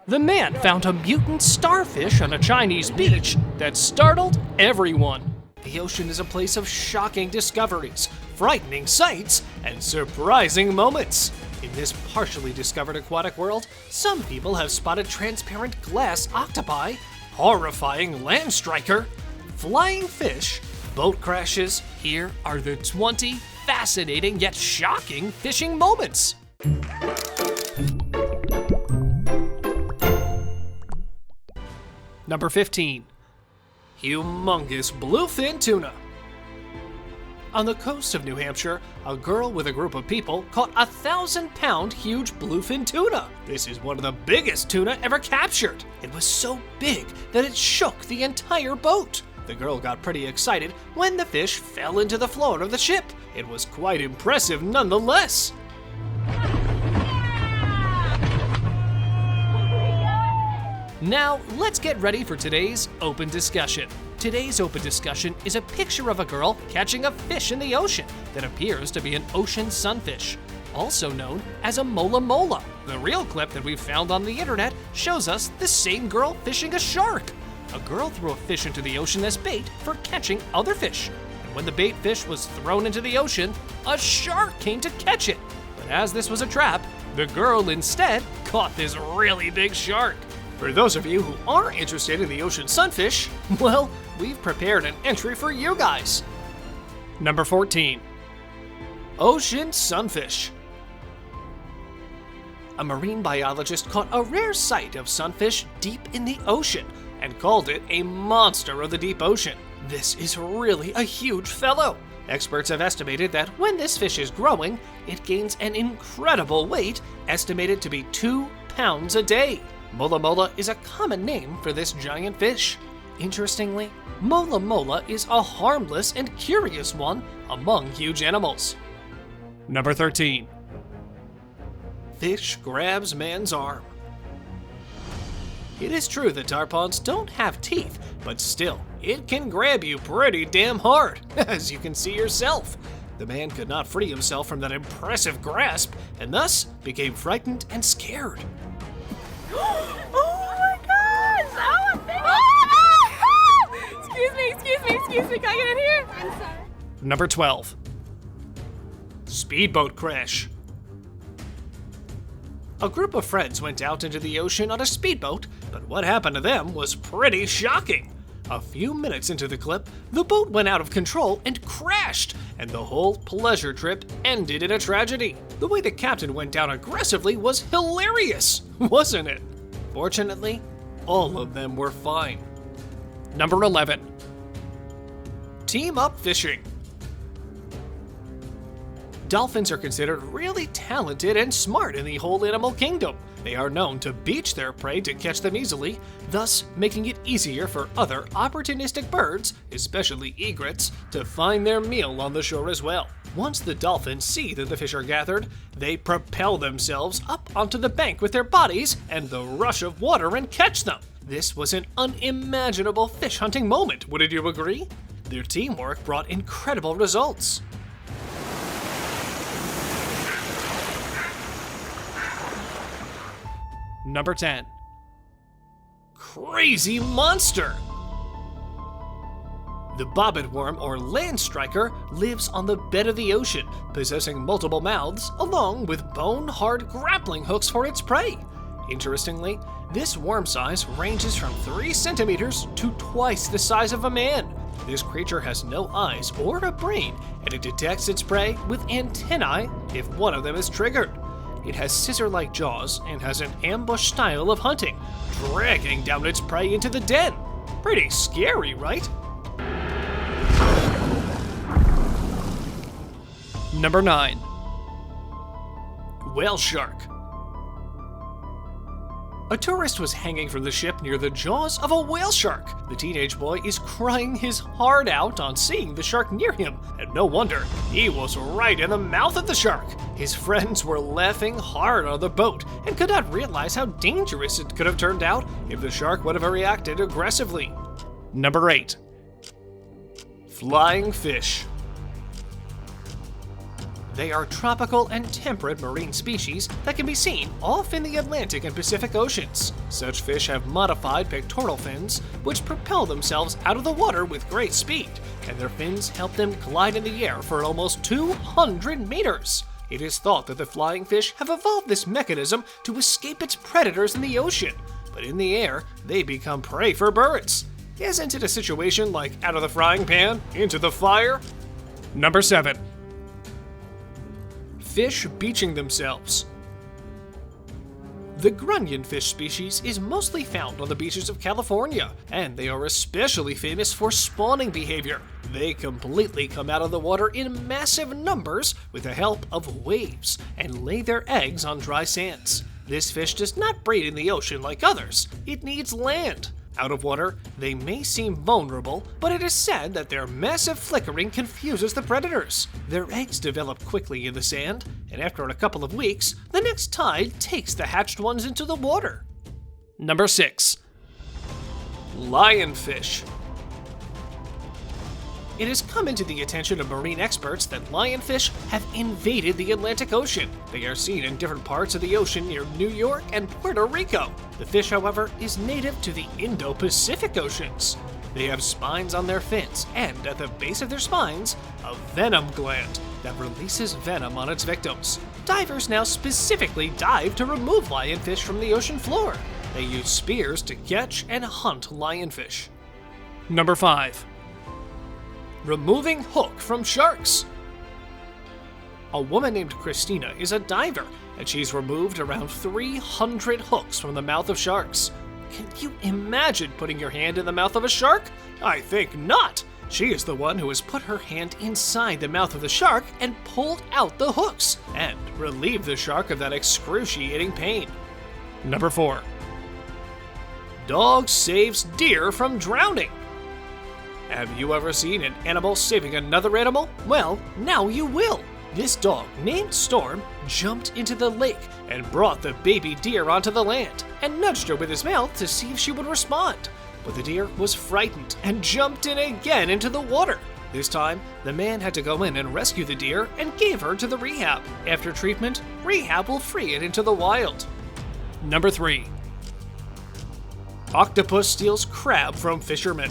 The man found a mutant starfish on a Chinese beach that startled everyone. The ocean is a place of shocking discoveries, frightening sights, and surprising moments. In this partially discovered aquatic world, some people have spotted transparent glass octopi, horrifying land striker, flying fish, boat crashes. Here are the 20 fascinating yet shocking fishing moments. Number 15. Humongous bluefin tuna. On the coast of New Hampshire, a girl with a group of people caught a 1,000-pound huge bluefin tuna. This is one of the biggest tuna ever captured. It was so big that it shook the entire boat. The girl got pretty excited when the fish fell into the floor of the ship. It was quite impressive nonetheless. Now, let's get ready for today's open discussion. Today's open discussion is a picture of a girl catching a fish in the ocean that appears to be an ocean sunfish, also known as a mola mola. The real clip that we found on the internet shows us the same girl fishing a shark. A girl threw a fish into the ocean as bait for catching other fish. And when the bait fish was thrown into the ocean, a shark came to catch it. But as this was a trap, the girl instead caught this really big shark. For those of you who are interested in the ocean sunfish, well, we've prepared an entry for you guys. Number 14. Ocean sunfish. A marine biologist caught a rare sight of sunfish deep in the ocean and called it a monster of the deep ocean. This is really a huge fellow. Experts have estimated that when this fish is growing, it gains an incredible weight, estimated to be 2 pounds a day. Mola mola is a common name for this giant fish. Interestingly, mola mola is a harmless and curious one among huge animals. Number 13. Fish grabs man's arm. It is true that tarpons don't have teeth, but still, it can grab you pretty damn hard, as you can see yourself. The man could not free himself from that impressive grasp, and thus became frightened and scared. Oh my gosh! Excuse me, can I get in here? I'm sorry. Number 12. Speedboat crash. A group of friends went out into the ocean on a speedboat, but what happened to them was pretty shocking. A few minutes into the clip, the boat went out of control and crashed, and the whole pleasure trip ended in a tragedy. The way the captain went down aggressively was hilarious, wasn't it? Fortunately, all of them were fine. Number 11. Team up fishing. Dolphins are considered really talented and smart in the whole animal kingdom. They are known to beach their prey to catch them easily, thus making it easier for other opportunistic birds, especially egrets, to find their meal on the shore as well. Once the dolphins see that the fish are gathered, they propel themselves up onto the bank with their bodies and the rush of water and catch them. This was an unimaginable fish hunting moment, wouldn't you agree? Their teamwork brought incredible results. Number 10. Crazy monster. The bobbit worm, or land striker, lives on the bed of the ocean, possessing multiple mouths along with bone-hard grappling hooks for its prey. Interestingly, this worm size ranges from 3 centimeters to twice the size of a man. This creature has no eyes or a brain, and it detects its prey with antennae if one of them is triggered. It has scissor-like jaws and has an ambush style of hunting, dragging down its prey into the den. Pretty scary, right? Number 9. Whale shark. A tourist was hanging from the ship near the jaws of a whale shark. The teenage boy is crying his heart out on seeing the shark near him, and no wonder, he was right in the mouth of the shark. His friends were laughing hard on the boat and could not realize how dangerous it could have turned out if the shark would have reacted aggressively. Number 8. Flying fish. They are tropical and temperate marine species that can be seen off in the Atlantic and Pacific Oceans. Such fish have modified pectoral fins, which propel themselves out of the water with great speed, and their fins help them glide in the air for almost 200 meters. It is thought that the flying fish have evolved this mechanism to escape its predators in the ocean, but in the air, they become prey for birds. Isn't it a situation like out of the frying pan, into the fire? Number 7. Fish beaching themselves. The grunionfish species is mostly found on the beaches of California, and they are especially famous for spawning behavior. They completely come out of the water in massive numbers with the help of waves and lay their eggs on dry sands. This fish does not breed in the ocean like others. It needs land. Out of water, they may seem vulnerable, but it is said that their massive flickering confuses the predators. Their eggs develop quickly in the sand, and after a couple of weeks, the next tide takes the hatched ones into the water. Number 6. Lionfish. It has come into the attention of marine experts that lionfish have invaded the Atlantic Ocean. They are seen in different parts of the ocean near New York and Puerto Rico. The fish, however, is native to the Indo-Pacific Oceans. They have spines on their fins, and at the base of their spines, a venom gland that releases venom on its victims. Divers now specifically dive to remove lionfish from the ocean floor. They use spears to catch and hunt lionfish. Number 5. Removing hook from sharks. A woman named Christina is a diver, and she's removed around 300 hooks from the mouth of sharks. Can you imagine putting your hand in the mouth of a shark? I think not. She is the one who has put her hand inside the mouth of the shark and pulled out the hooks and relieved the shark of that excruciating pain. Number 4. Dog saves deer from drowning. Have you ever seen an animal saving another animal? Well, now you will. This dog, named Storm, jumped into the lake and brought the baby deer onto the land and nudged her with his mouth to see if she would respond. But the deer was frightened and jumped in again into the water. This time, the man had to go in and rescue the deer and gave her to the rehab. After treatment, rehab will free it into the wild. Number 3. Octopus steals crab from fisherman.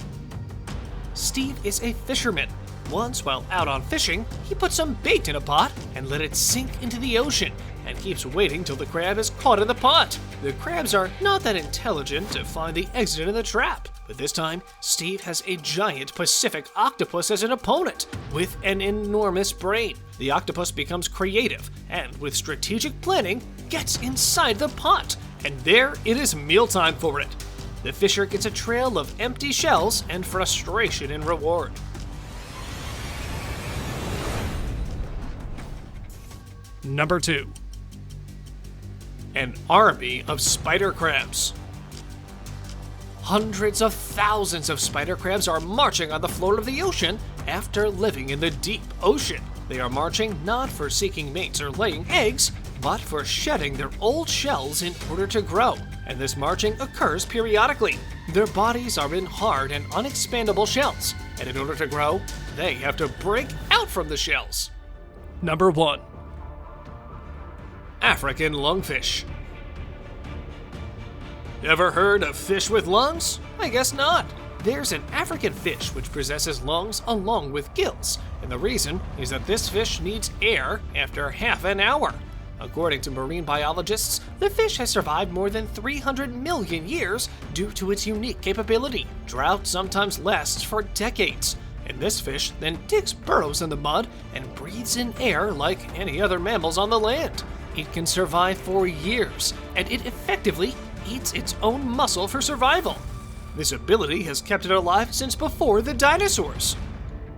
Steve is a fisherman. Once, while out on fishing, he put some bait in a pot and let it sink into the ocean and keeps waiting till the crab is caught in the pot. The crabs are not that intelligent to find the exit in the trap, but this time, Steve has a giant Pacific octopus as an opponent with an enormous brain. The octopus becomes creative and, with strategic planning, gets inside the pot, and there it is mealtime for it. The fisher gets a trail of empty shells and frustration in reward. Number 2. An army of spider crabs. Hundreds of thousands of spider crabs are marching on the floor of the ocean after living in the deep ocean. They are marching not for seeking mates or laying eggs, but for shedding their old shells in order to grow, and this marching occurs periodically. Their bodies are in hard and unexpandable shells, and in order to grow, they have to break out from the shells. Number 1. African lungfish. Ever heard of fish with lungs? I guess not. There's an African fish which possesses lungs along with gills, and the reason is that this fish needs air after half an hour. According to marine biologists, the fish has survived more than 300 million years due to its unique capability. Drought sometimes lasts for decades, and this fish then digs burrows in the mud and breathes in air like any other mammals on the land. It can survive for years, and it effectively eats its own muscle for survival. This ability has kept it alive since before the dinosaurs.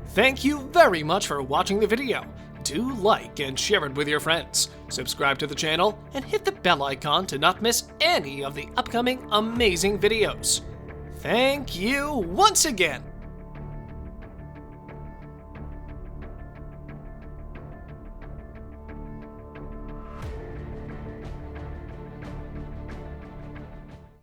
Thank you very much for watching the video. Do like and share it with your friends. Subscribe to the channel and hit the bell icon to not miss any of the upcoming amazing videos. Thank you once again.